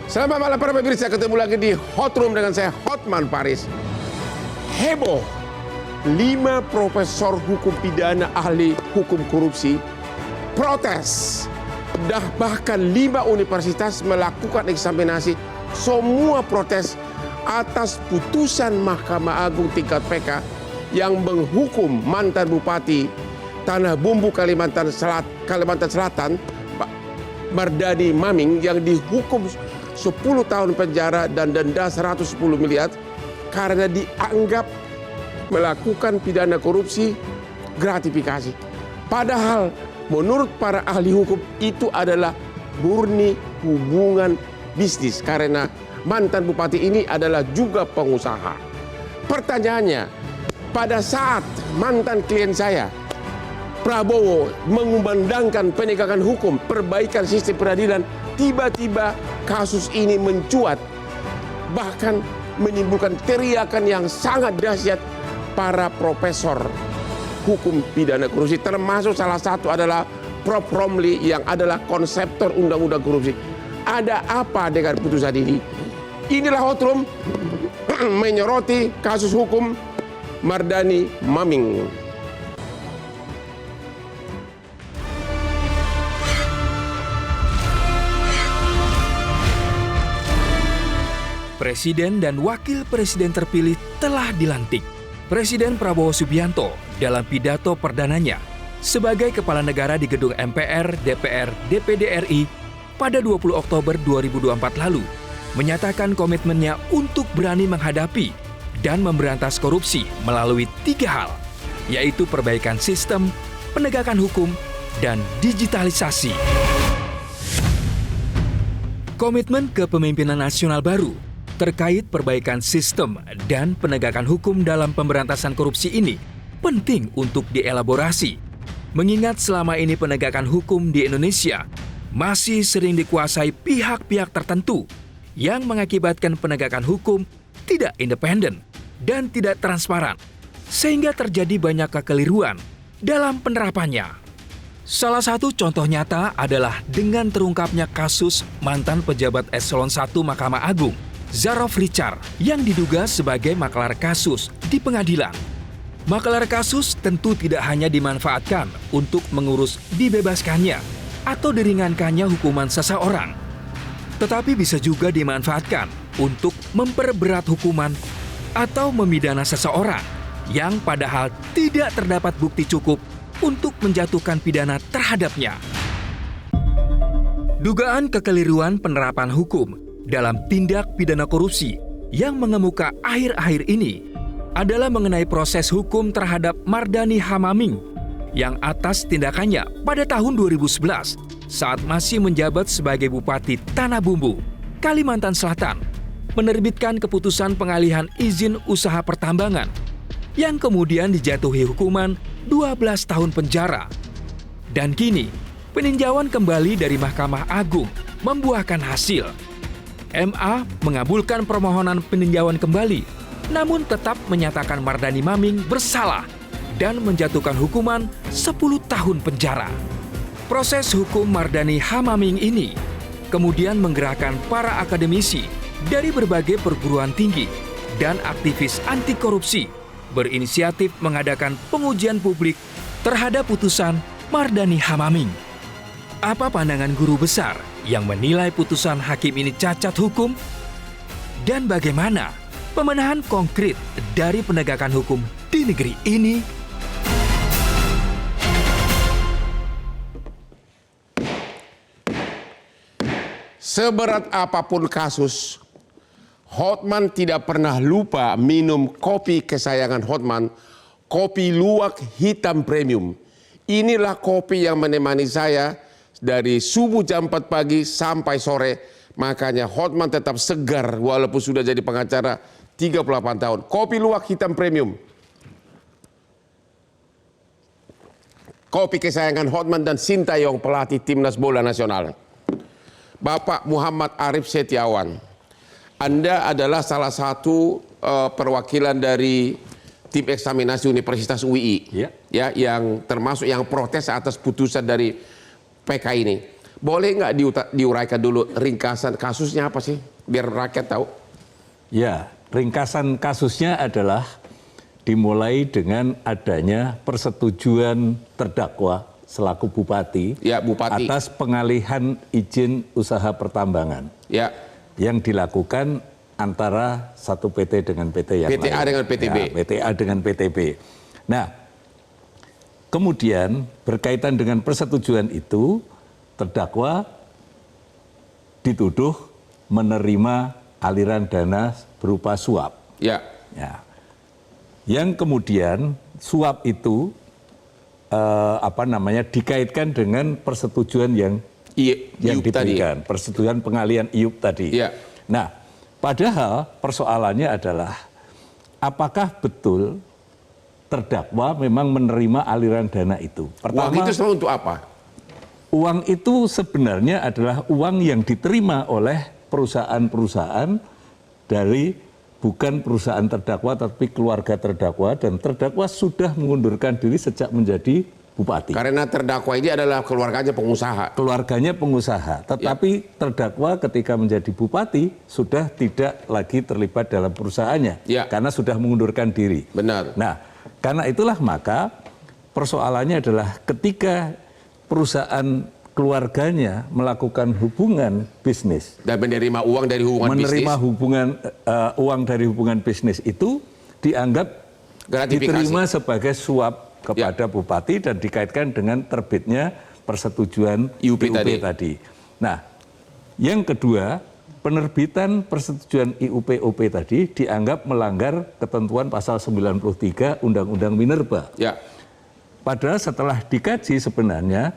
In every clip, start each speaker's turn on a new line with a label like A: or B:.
A: Selamat malam para pemirsa, ketemu lagi di Hot Room dengan saya Hotman Paris. Heboh, 5 profesor hukum pidana ahli hukum korupsi protes. Bahkan 5 universitas melakukan eksaminasi, semua protes atas putusan Mahkamah Agung tingkat PK yang menghukum mantan Bupati Tanah Bumbu Kalimantan Selatan, Pak Mardani Maming, yang dihukum 10 tahun penjara dan denda 110 miliar karena dianggap melakukan pidana korupsi gratifikasi. Padahal menurut para ahli hukum itu adalah murni hubungan bisnis karena mantan bupati ini adalah juga pengusaha. Pertanyaannya, pada saat mantan klien saya Prabowo mengumandangkan penegakan hukum, perbaikan sistem peradilan, tiba-tiba kasus ini mencuat, bahkan menimbulkan teriakan yang sangat dahsyat para profesor hukum pidana korupsi, termasuk salah satu adalah Prof. Romli yang adalah konseptor undang-undang korupsi. Ada apa dengan putusan ini? Inilah Hot Room menyoroti kasus hukum Mardani Maming.
B: Presiden dan Wakil Presiden terpilih telah dilantik. Presiden Prabowo Subianto dalam pidato perdananya sebagai Kepala Negara di Gedung MPR, DPR, DPD RI pada 20 Oktober 2024 lalu menyatakan komitmennya untuk berani menghadapi dan memberantas korupsi melalui 3 hal, yaitu perbaikan sistem, penegakan hukum, dan digitalisasi. Komitmen kepemimpinan nasional baru terkait perbaikan sistem dan penegakan hukum dalam pemberantasan korupsi ini penting untuk dielaborasi, mengingat selama ini penegakan hukum di Indonesia masih sering dikuasai pihak-pihak tertentu yang mengakibatkan penegakan hukum tidak independen dan tidak transparan, sehingga terjadi banyak kekeliruan dalam penerapannya. Salah satu contoh nyata adalah dengan terungkapnya kasus mantan pejabat Eselon 1 Mahkamah Agung, Zarof Richard, yang diduga sebagai maklar kasus di pengadilan. Maklar kasus tentu tidak hanya dimanfaatkan untuk mengurus dibebaskannya atau diringankannya hukuman seseorang, tetapi bisa juga dimanfaatkan untuk memperberat hukuman atau memidana seseorang yang padahal tidak terdapat bukti cukup untuk menjatuhkan pidana terhadapnya. Dugaan kekeliruan penerapan hukum dalam tindak pidana korupsi yang mengemuka akhir-akhir ini adalah mengenai proses hukum terhadap Mardani Hamaming yang atas tindakannya pada tahun 2011 saat masih menjabat sebagai Bupati Tanah Bumbu, Kalimantan Selatan, menerbitkan keputusan pengalihan izin usaha pertambangan yang kemudian dijatuhi hukuman 12 tahun penjara. Dan kini, peninjauan kembali dari Mahkamah Agung membuahkan hasil. MA mengabulkan permohonan peninjauan kembali, namun tetap menyatakan Mardani Maming bersalah dan menjatuhkan hukuman 10 tahun penjara. Proses hukum Mardani Hamaming ini kemudian menggerakkan para akademisi dari berbagai perguruan tinggi dan aktivis anti korupsi berinisiatif mengadakan pengujian publik terhadap putusan Mardani Hamaming. Apa pandangan guru besar yang menilai putusan hakim ini cacat hukum? Dan bagaimana pemenahan konkret dari penegakan hukum di negeri ini?
A: Seberat apapun kasus, Hotman tidak pernah lupa minum kopi kesayangan Hotman, kopi luwak hitam premium. Inilah kopi yang menemani saya dari subuh jam 4 pagi sampai sore. Makanya Hotman tetap segar walaupun sudah jadi pengacara 38 tahun. Kopi luwak hitam premium. Kopi kesayangan Hotman dan Sintayong, pelatih timnas bola nasional. Bapak Muhammad Arif Setiawan, Anda adalah salah satu perwakilan dari tim eksaminasi Universitas UI, ya, yang termasuk yang protes atas putusan dari PK ini. Boleh nggak diuraikan dulu ringkasan kasusnya apa sih? Biar rakyat tahu.
C: Ya, ringkasan kasusnya adalah dimulai dengan adanya persetujuan terdakwa selaku bupati,
A: Ya, bupati.
C: atas pengalihan izin usaha pertambangan
A: Ya,
C: yang dilakukan antara satu PT dengan PT yang
A: PTA
C: lain.
A: dengan PTB.
C: Ya, PTA dengan PTB. Nah, kemudian berkaitan dengan persetujuan itu, terdakwa dituduh menerima aliran dana berupa suap.
A: ya,
C: Ya. Yang kemudian suap itu dikaitkan dengan persetujuan yang
A: IUP tadi.
C: diberikan, persetujuan pengalihan IUP tadi.
A: Iya.
C: Nah, padahal persoalannya adalah apakah betul terdakwa memang menerima aliran dana itu?
A: Uang itu sebenarnya untuk apa?
C: Uang itu sebenarnya adalah uang yang diterima oleh perusahaan-perusahaan dari bukan perusahaan terdakwa tapi keluarga terdakwa, dan terdakwa sudah mengundurkan diri sejak menjadi bupati.
A: Karena terdakwa ini adalah keluarganya pengusaha.
C: Keluarganya pengusaha, tetapi terdakwa ketika menjadi bupati sudah tidak lagi terlibat dalam perusahaannya,
A: Ya.
C: karena sudah mengundurkan diri.
A: Benar.
C: Nah, karena itulah maka persoalannya adalah ketika perusahaan keluarganya melakukan hubungan bisnis,
A: Dan menerima uang dari hubungan
C: menerima
A: bisnis.
C: uang dari hubungan bisnis itu dianggap
A: Gratifikasi.
C: diterima sebagai suap kepada bupati dan dikaitkan dengan terbitnya persetujuan
A: IUP
C: tadi. Nah, yang kedua, penerbitan persetujuan IUP-OP tadi dianggap melanggar ketentuan pasal 93 Undang-Undang Minerba.
A: Ya,
C: Padahal setelah dikaji sebenarnya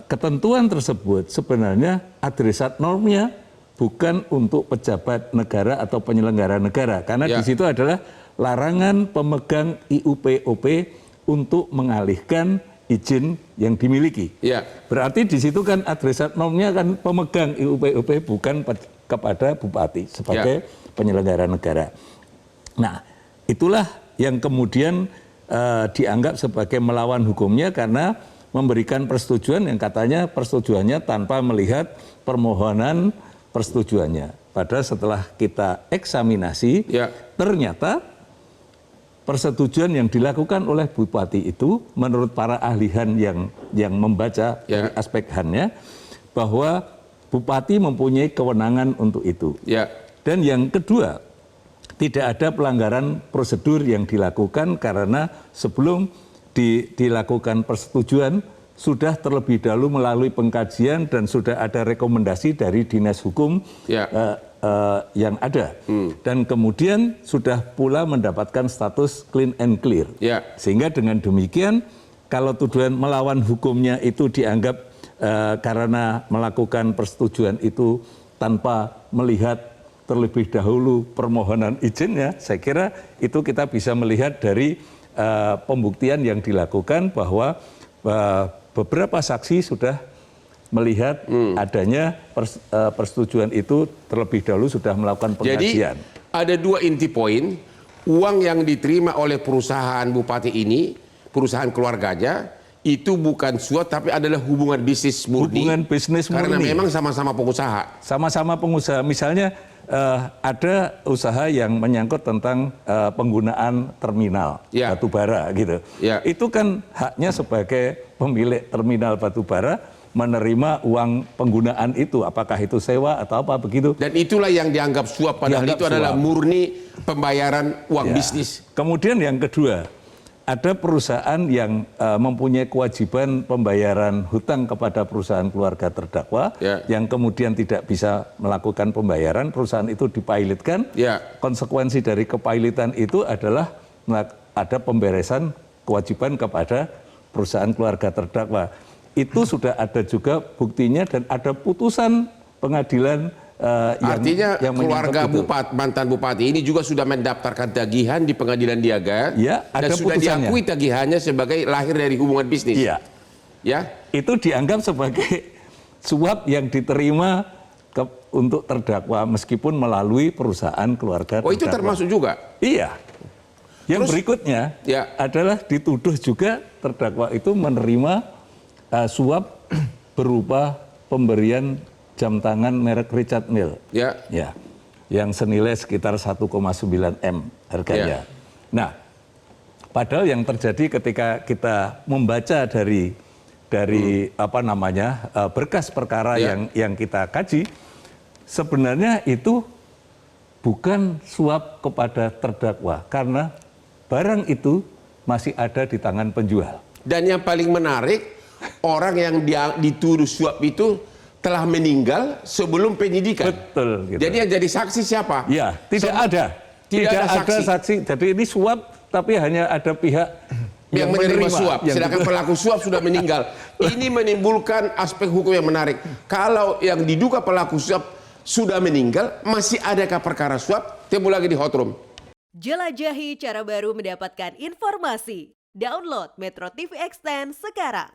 C: ketentuan tersebut sebenarnya adresat normnya bukan untuk pejabat negara atau penyelenggara negara, karena
A: Ya.
C: di situ adalah larangan pemegang IUP-OP untuk mengalihkan izin yang dimiliki.
A: ya,
C: Berarti di situ kan adresat normnya kan pemegang IUP-OP bukan kepada bupati sebagai penyelenggara negara. Nah, itulah yang kemudian dianggap sebagai melawan hukumnya karena memberikan persetujuan yang katanya persetujuannya tanpa melihat permohonan persetujuannya. Padahal setelah kita eksaminasi,
A: Ya.
C: ternyata persetujuan yang dilakukan oleh bupati itu menurut para ahlihan yang membaca dari aspek HAN-nya bahwa bupati mempunyai kewenangan untuk itu.
A: ya,
C: Dan yang kedua, tidak ada pelanggaran prosedur yang dilakukan karena sebelum dilakukan persetujuan sudah terlebih dahulu melalui pengkajian dan sudah ada rekomendasi dari Dinas Hukum
A: Ya.
C: yang ada. Dan kemudian sudah pula mendapatkan status clean and clear.
A: Ya.
C: Sehingga dengan demikian kalau tuduhan melawan hukumnya itu dianggap karena melakukan persetujuan itu tanpa melihat terlebih dahulu permohonan izinnya, saya kira itu kita bisa melihat dari pembuktian yang dilakukan bahwa beberapa saksi sudah melihat adanya persetujuan itu terlebih dahulu sudah melakukan pengkajian.
A: Jadi ada dua inti poin. Uang yang diterima oleh perusahaan bupati ini, perusahaan keluarganya, itu bukan suap tapi adalah hubungan bisnis murni.
C: Hubungan bisnis
A: Karena
C: murni.
A: memang sama-sama pengusaha.
C: Sama-sama pengusaha. Misalnya ada usaha yang menyangkut tentang penggunaan terminal
A: Ya.
C: batubara gitu.
A: Ya.
C: Itu kan haknya sebagai pemilik terminal batubara menerima uang penggunaan itu, apakah itu sewa atau apa begitu.
A: Dan itulah yang dianggap suap, padahal
C: Dianggap
A: itu adalah
C: suap.
A: murni pembayaran uang
C: Ya.
A: bisnis.
C: Kemudian yang kedua, ada perusahaan yang mempunyai kewajiban pembayaran hutang kepada perusahaan keluarga terdakwa,
A: Ya.
C: yang kemudian tidak bisa melakukan pembayaran, perusahaan itu dipilotkan.
A: Ya.
C: Konsekuensi dari kepailitan itu adalah ada pemberesan kewajiban kepada perusahaan keluarga terdakwa. Itu sudah ada juga buktinya dan ada putusan pengadilan
A: Artinya
C: yang
A: keluarga
C: menyangkut itu.
A: mantan bupati ini juga sudah mendaftarkan tagihan di pengadilan niaga.
C: Ya,
A: dan
C: ada
A: sudah
C: putusannya.
A: diakui tagihannya sebagai lahir dari hubungan bisnis.
C: Iya.
A: Ya.
C: Itu dianggap sebagai suap yang diterima untuk terdakwa meskipun melalui perusahaan keluarga
A: Oh, itu
C: terdakwa.
A: termasuk juga.
C: Iya. Yang
A: Terus,
C: berikutnya
A: ya.
C: adalah dituduh juga terdakwa itu menerima suap berupa pemberian jam tangan merek Richard Mille.
A: Ya.
C: Ya. Yang senilai sekitar 1,9 M harganya. Nah, padahal yang terjadi ketika kita membaca dari berkas perkara yang kita kaji, sebenarnya itu bukan suap kepada terdakwa karena barang itu masih ada di tangan penjual.
A: Dan yang paling menarik, orang yang dituduh suap itu telah meninggal sebelum penyidikan.
C: Betul. Gitu.
A: Jadi yang jadi saksi siapa?
C: Ya, tidak ada. Tidak ada saksi. Jadi ini suap, tapi hanya ada pihak
A: yang menerima suap. Sedangkan pelaku suap sudah meninggal. Ini menimbulkan aspek hukum yang menarik. Kalau yang diduga pelaku suap sudah meninggal, masih adakah perkara suap? Temu lagi di Hot Room.
D: Jelajahi cara baru mendapatkan informasi. Download Metro TV Extend sekarang.